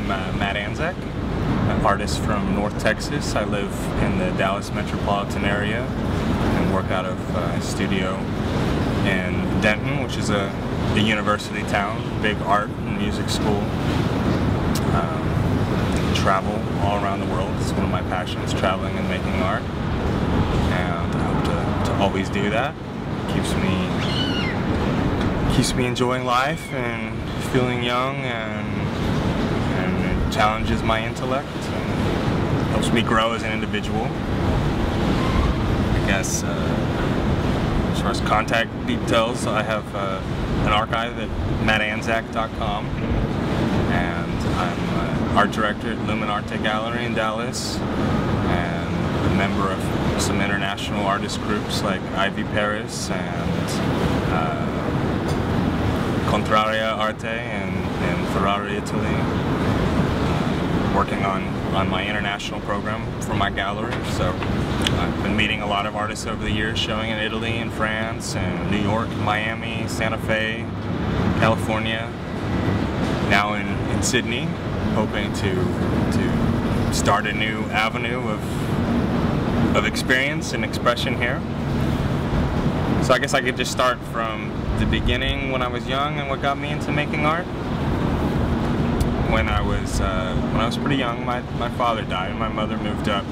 I'm Matt Anzak, an artist from North Texas. I live in the Dallas metropolitan area and work out of a studio in Denton, which is a university town, big art and music school. Travel all around the world. It's one of my passions, traveling and making art. And I hope to always do that. Keeps me enjoying life and feeling young, and it challenges my intellect and helps me grow as an individual. I guess as far as contact details, I have an archive at mattanzak.com, and I'm an art director at Luminarte Gallery in Dallas, and a member of some international artist groups like Ivy Paris and Contraria Arte in Ferrari, Italy. Working on my international program for my gallery. So I've been meeting a lot of artists over the years, showing in Italy and France and New York, Miami, Santa Fe, California, now in Sydney, hoping to start a new avenue of experience and expression here. So I guess I could just start from the beginning, when I was young, and what got me into making art. When I was pretty young, my father died, and my mother moved up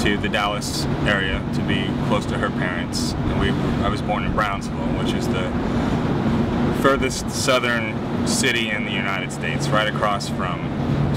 to the Dallas area to be close to her parents. And I was born in Brownsville, which is the furthest southern city in the United States, right across from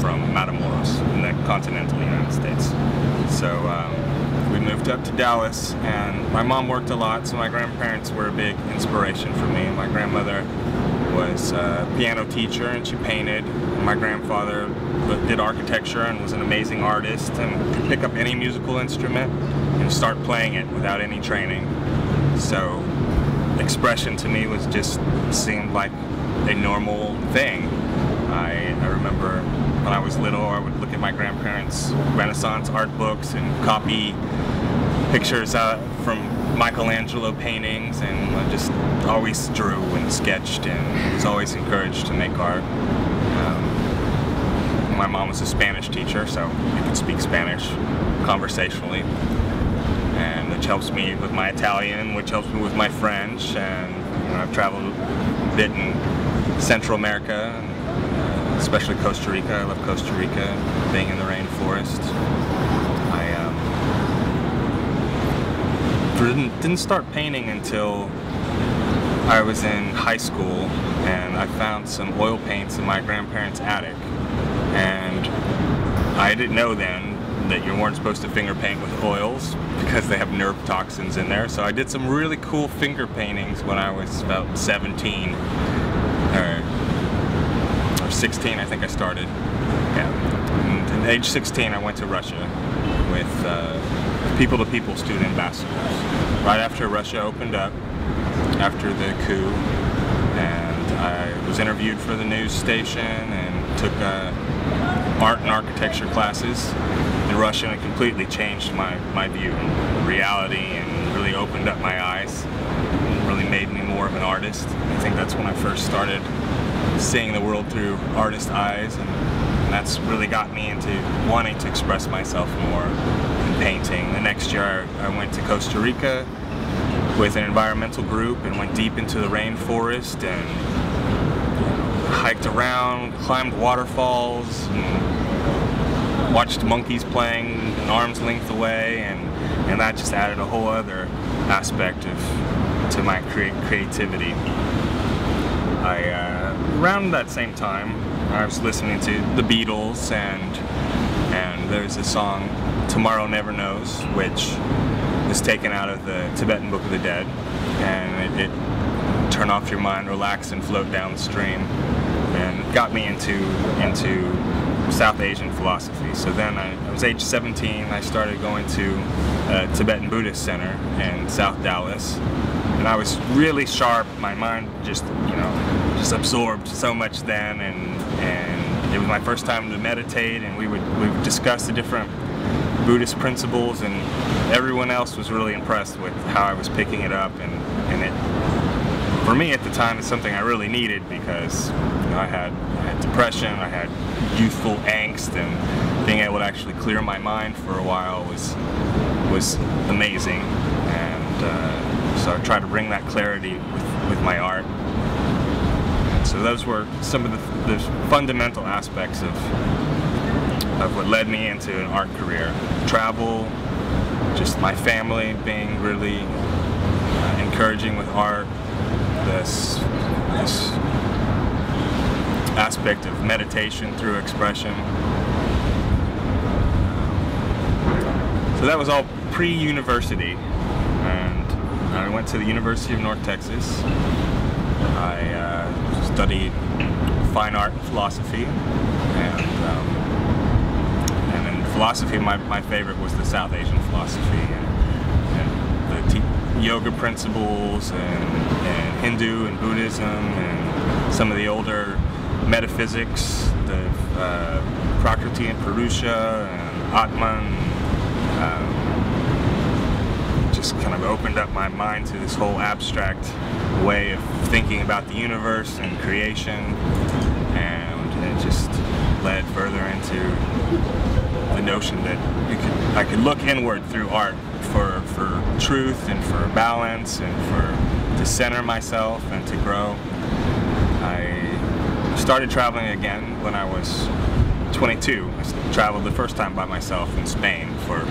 Matamoros in the continental United States. So we moved up to Dallas, and my mom worked a lot, so my grandparents were a big inspiration for me. My grandmother was a piano teacher, and she painted. My grandfather did architecture and was an amazing artist and could pick up any musical instrument and start playing it without any training. So expression to me seemed like a normal thing. I remember when I was little, I would look at my grandparents' Renaissance art books and copy pictures from Michelangelo paintings, and I just always drew and sketched and was always encouraged to make art. My mom was a Spanish teacher, so I could speak Spanish conversationally, and which helps me with my Italian, which helps me with my French. And I've traveled a bit in Central America, especially Costa Rica. I love Costa Rica, being in the rainforest. I didn't start painting until I was in high school, and I found some oil paints in my grandparents' attic. And I didn't know then that you weren't supposed to finger paint with oils because they have nerve toxins in there. So I did some really cool finger paintings when I was about 17 or 16, I think I started. Yeah. And at age 16, I went to Russia with people-to-people student ambassadors. Right after Russia opened up, after the coup, and I was interviewed for the news station and took art and architecture classes in Russia, and it completely changed my view of reality and really opened up my eyes and really made me more of an artist. I think that's when I first started seeing the world through artist eyes, and that's really got me into wanting to express myself more in painting. The next year I went to Costa Rica with an environmental group and went deep into the rainforest and hiked around, climbed waterfalls, and watched monkeys playing an arm's length away, and that just added a whole other aspect to my creativity. Around that same time, I was listening to the Beatles, and there's a song, Tomorrow Never Knows, which was taken out of the Tibetan Book of the Dead, and it turn off your mind, relax, and float down the stream, and got me into South Asian philosophy. So then I was age 17, I started going to a Tibetan Buddhist center in South Dallas, and I was really sharp. My mind just absorbed so much then, and it was my first time to meditate, and we would discuss the different Buddhist principles, and everyone else was really impressed with how I was picking it up, and it for me at the time, it's something I really needed because I had depression, I had youthful angst, and being able to actually clear my mind for a while was amazing. And so I tried to bring that clarity with my art. And so those were some of the fundamental aspects of what led me into an art career. Travel, just my family being really encouraging with art, this aspect of meditation through expression. So that was all pre-university, and I went to the University of North Texas. I studied fine art and philosophy, and in philosophy my favorite was the South Asian philosophy, and the yoga principles, and Hindu and Buddhism, and some of the older metaphysics, the Prakriti and Purusha and Atman. Just kind of opened up my mind to this whole abstract way of thinking about the universe and creation, and it just led further into the notion that I could look inward through art for truth and for balance and to center myself and to grow. I started traveling again when I was 22. I traveled the first time by myself in Spain for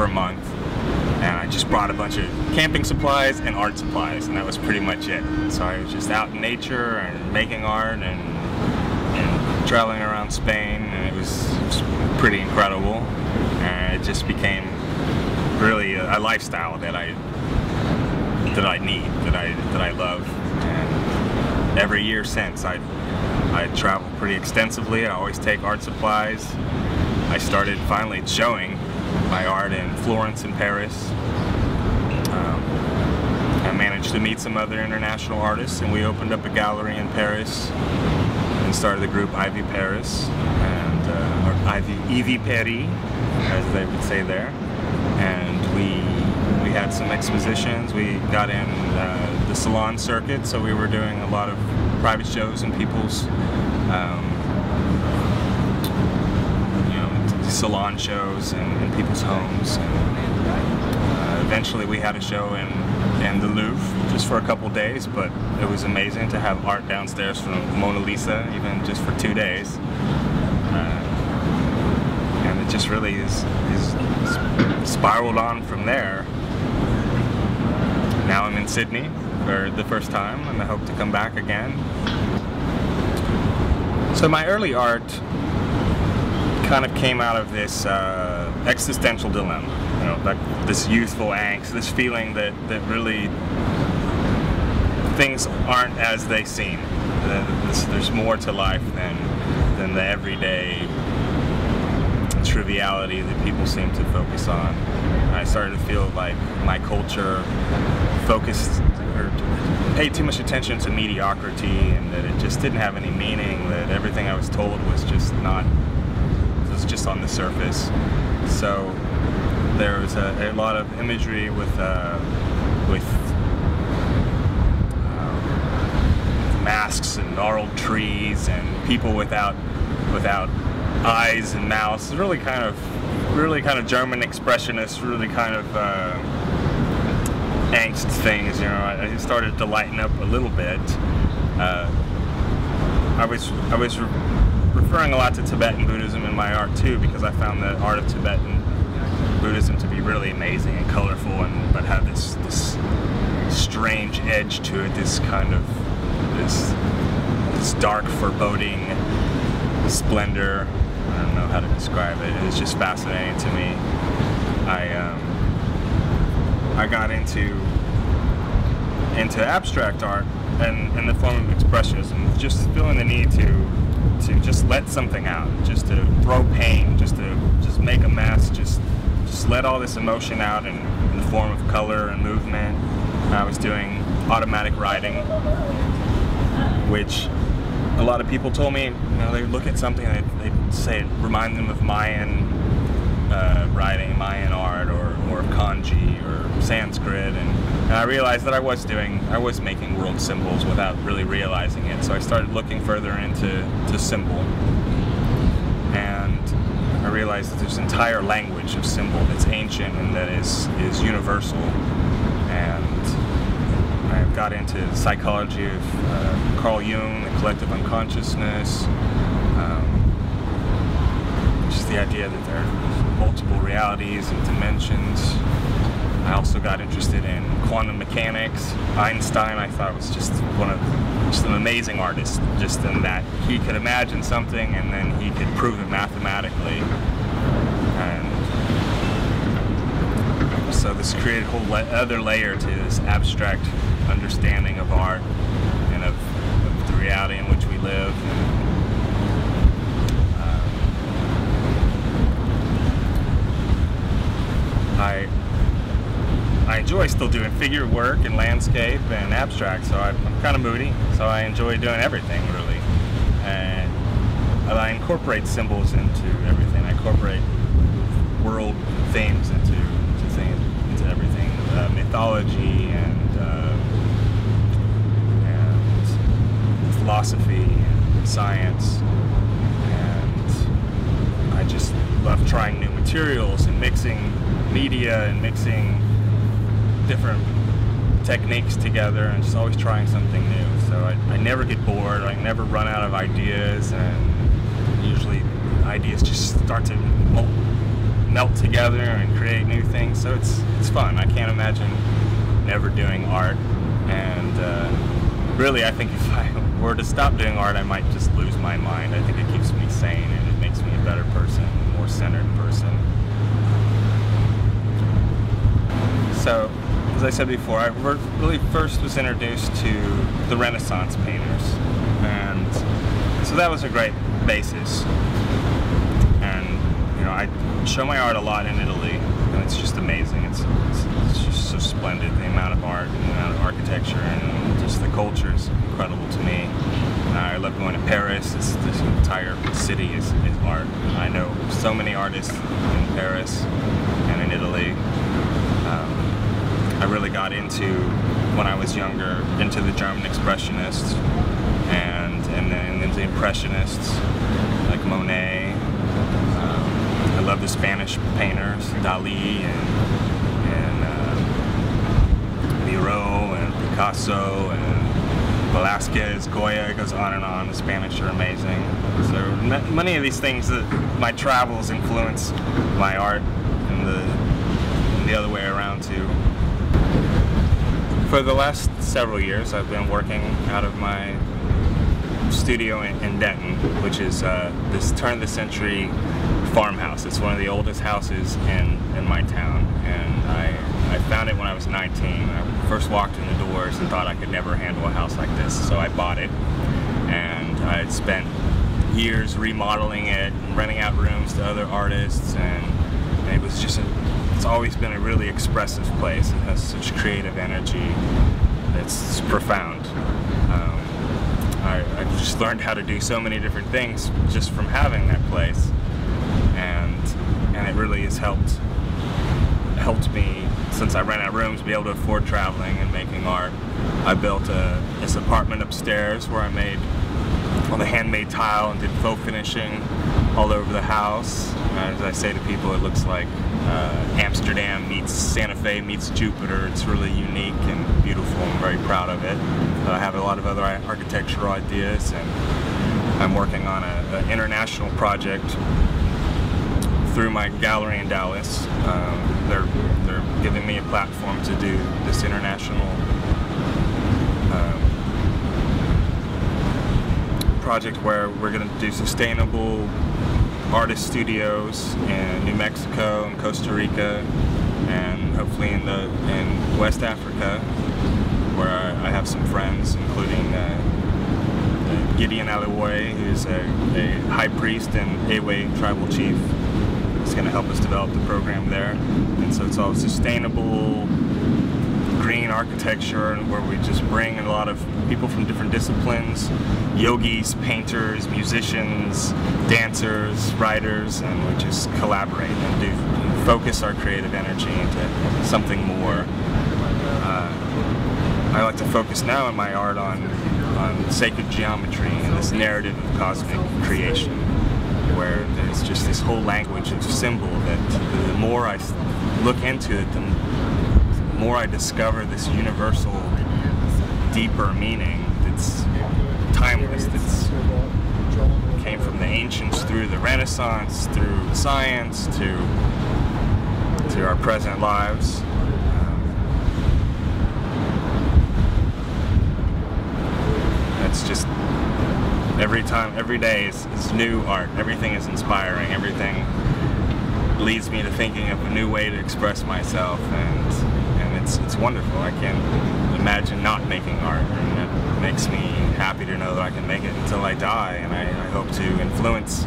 a month, and I just brought a bunch of camping supplies and art supplies, and that was pretty much it. So I was just out in nature and making art and traveling around Spain, and it was pretty incredible, and it just became really a lifestyle that I need, that I love. And every year since, I travel pretty extensively. I always take art supplies. I started finally showing my art in Florence and Paris. I managed to meet some other international artists, and we opened up a gallery in Paris and started the group Ivy Paris, or Ivy Paris, as they would say there. And we had some expositions. We got in the salon circuit, so we were doing a lot of private shows in people's salon shows in people's homes. And eventually we had a show in the Louvre just for a couple days, but it was amazing to have art downstairs from Mona Lisa, even just for 2 days. And it just really is spiraled on from there. Now I'm in Sydney for the first time, and I hope to come back again. So my early art kind of came out of this existential dilemma, like this youthful angst, this feeling that really things aren't as they seem. There's more to life than the everyday triviality that people seem to focus on. I started to feel like my culture focused or paid too much attention to mediocrity, and that it just didn't have any meaning, that everything I was told was just on the surface. So there was a lot of imagery with masks and gnarled trees and people without eyes and mouths. Really kind of German expressionist, really kind of angst things. I started to lighten up a little bit. I was referring a lot to Tibetan Buddhism in my art too, because I found the art of Tibetan Buddhism to be really amazing and colorful, but have this strange edge to it, this kind of this dark, foreboding splendor. I don't know how to describe it. It's just fascinating to me. I got into abstract art and in the form of expressionism, just feeling the need to just let something out, just to throw pain, just make a mess, just let all this emotion out in the form of color and movement. I was doing automatic writing, which a lot of people told me, they look at something and they'd say it reminded them of Mayan writing Mayan art or kanji or Sanskrit, and I realized that I was making world symbols without really realizing it. So I started looking further into symbol, and I realized that there's an entire language of symbol that's ancient and that is universal. And I got into the psychology of Carl Jung, the collective unconsciousness, just the idea that there are multiple realities and dimensions. I also got interested in quantum mechanics. Einstein, I thought, was just an amazing artist, just in that he could imagine something and then he could prove it mathematically. And so this created a whole other layer to this abstract understanding of art and of the reality in which we live. I enjoy still doing figure work and landscape and abstract, so I'm kind of moody, so I enjoy doing everything, really. And I incorporate symbols into everything. I incorporate world themes into everything, mythology and philosophy and science, and I just love trying new materials and mixing media and mixing different techniques together and just always trying something new. So I never get bored, I never run out of ideas, and usually ideas just start to melt together and create new things, so it's fun. I can't imagine never doing art, and really I think if I were to stop doing art I might just lose my mind. I think it keeps me sane and it makes me a better person, a more centered person. So, as I said before, I really first was introduced to the Renaissance painters, and so that was a great basis. And you know, I show my art a lot in Italy, and it's just amazing. It's just so splendid, the amount of art and the amount of architecture, and just the culture is incredible to me. I love going to Paris. This entire city is art. I know so many artists in Paris and in Italy. I really got into, when I was younger, into the German Expressionists and then into the Impressionists like Monet. I love the Spanish painters, Dali and Miro and Picasso and Velázquez, Goya. It goes on and on. The Spanish are amazing. So many of these things that my travels influence my art, and the other way around too. For the last several years, I've been working out of my studio in Denton, which is this turn-of-the-century farmhouse. It's one of the oldest houses in my town, and I found it when I was 19. I first walked in the doors and thought I could never handle a house like this, so I bought it, and I had spent years remodeling it and renting out rooms to other artists, and it was just it's always been a really expressive place. It has such creative energy. It's profound. I've just learned how to do so many different things just from having that place, and it really has helped me, since I rent out rooms, be able to afford traveling and making art. I built this apartment upstairs where I made all the handmade tile and did faux finishing all over the house. As I say to people, it looks like Amsterdam meets Santa Fe meets Jupiter. It's really unique and beautiful. I'm very proud of it. I have a lot of other architectural ideas, and I'm working on an international project through my gallery in Dallas. They're giving me a platform to do this international project where we're going to do sustainable artist studios in New Mexico and Costa Rica, and hopefully in West Africa, where I have some friends, including Gideon Aliwoye, who's a high priest and Ewe tribal chief. He's going to help us develop the program there. And so it's all sustainable, green in architecture, and where we just bring a lot of people from different disciplines, yogis, painters, musicians, dancers, writers, and we just collaborate and focus our creative energy into something more. I like to focus now in my art on sacred geometry and this narrative of cosmic creation, where there's just this whole language of symbol that the more I look into it, the more I discover this universal, deeper meaning that's timeless, that's came from the ancients through the Renaissance, through science, to our present lives. It's just every day is new art. Everything is inspiring. Everything leads me to thinking of a new way to express myself, and it's wonderful. I can't imagine not making art, and it makes me happy to know that I can make it until I die, and I hope to influence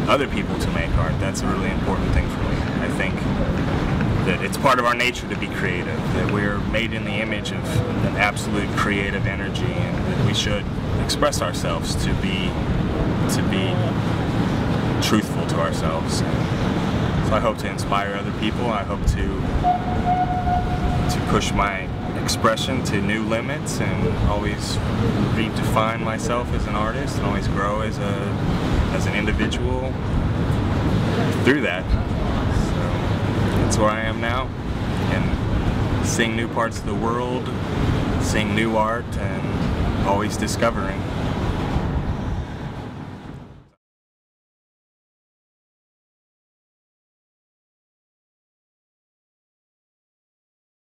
other people to make art. That's a really important thing for me. I think that it's part of our nature to be creative, that we're made in the image of an absolute creative energy, and that we should express ourselves to be truthful to ourselves. So I hope to inspire other people. I hope to push my expression to new limits, and always redefine myself as an artist, and always grow as an individual through that. That's where I am now, and seeing new parts of the world, seeing new art, and always discovering.